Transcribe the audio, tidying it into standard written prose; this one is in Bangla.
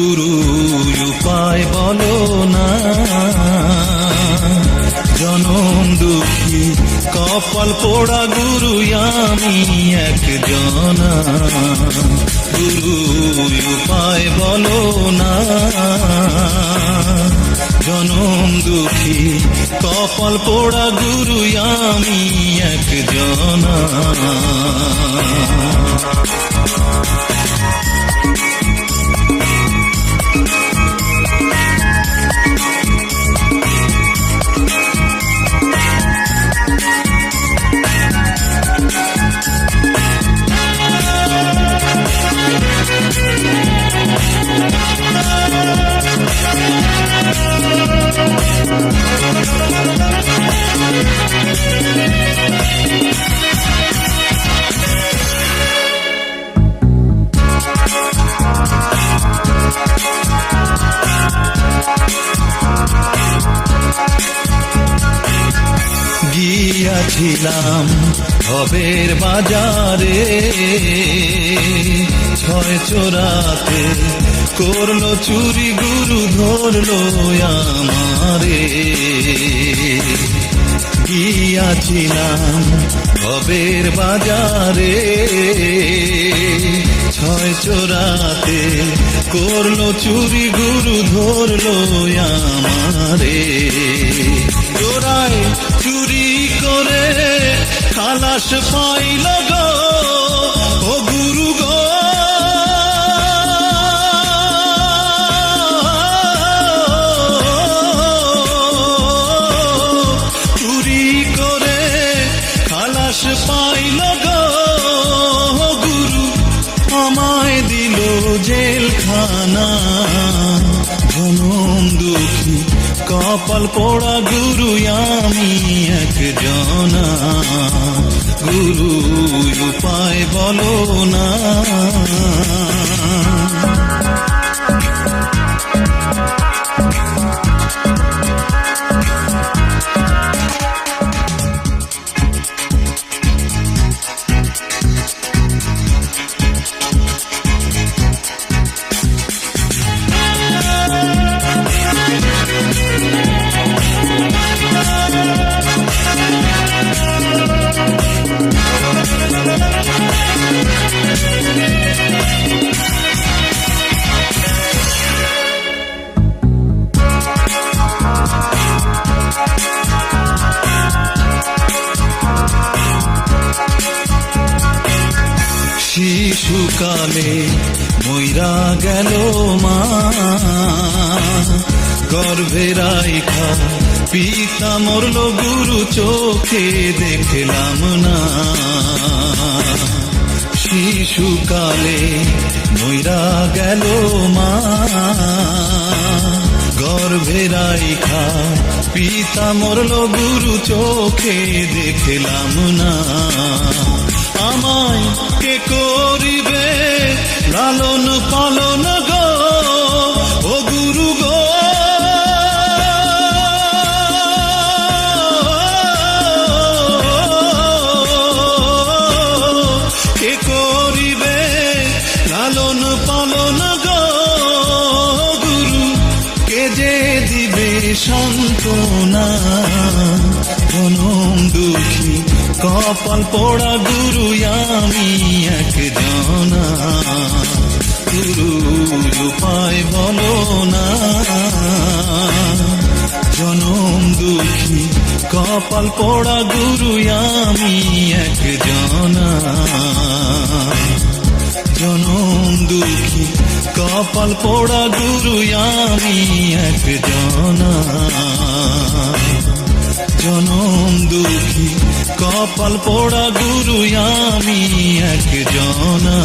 গুরু উপায় বলো না, জনম দুঃখী কপাল পোড়া গুরু আমি একজনা। গুরু উপায় বলো না, জনম দুঃখী কপাল পোড়া গুরু আমি একজনা। গিয়াছিলাম ভবের বাজারে, ছয় চোরাতে করলো চুরি গুরু ধরলো আমারে। গিয়াছিলাম ভবের বাজারে, ছয় চোরাতে করলো চুরি গুরু ধরলো আমারে। চোরায় চুরি করে খালাস পাইল গো ও গুরু গো, চুরি করে খালাস পাইল গো গুরু, আমায় দিল জেলখানা। জনম দুঃখী কপাল পোড়া গুরু আমি একজনা। গুরু উপায় বলো না, শিশুকালে মইরা গেল মা, গর্ভে রাইখা পিতা মরল গুরু চোখে দেখলাম না। শিশুকালে মইরা গেল মা, গর্ভে রাইখা পিতা মরল গুরু চোখে দেখলাম না। আমায় কে করিবে লালন পালন গো ও গুরু গো, কে করিবে লালন পালন গো গুরু, কে যে দিবে সান্ত্বনা। জনম দুঃখী কপাল পোড়া গুরু আমি একজনা। গুরু উপায় বলো না, জনম দুঃখী কপাল পোড়া গুরু আমি একজনা। জনম দুঃখী কপাল পোড়া গুরু আমি একজনা। জনম দুঃখী কপাল পোড়া গুরু আমি একজনা।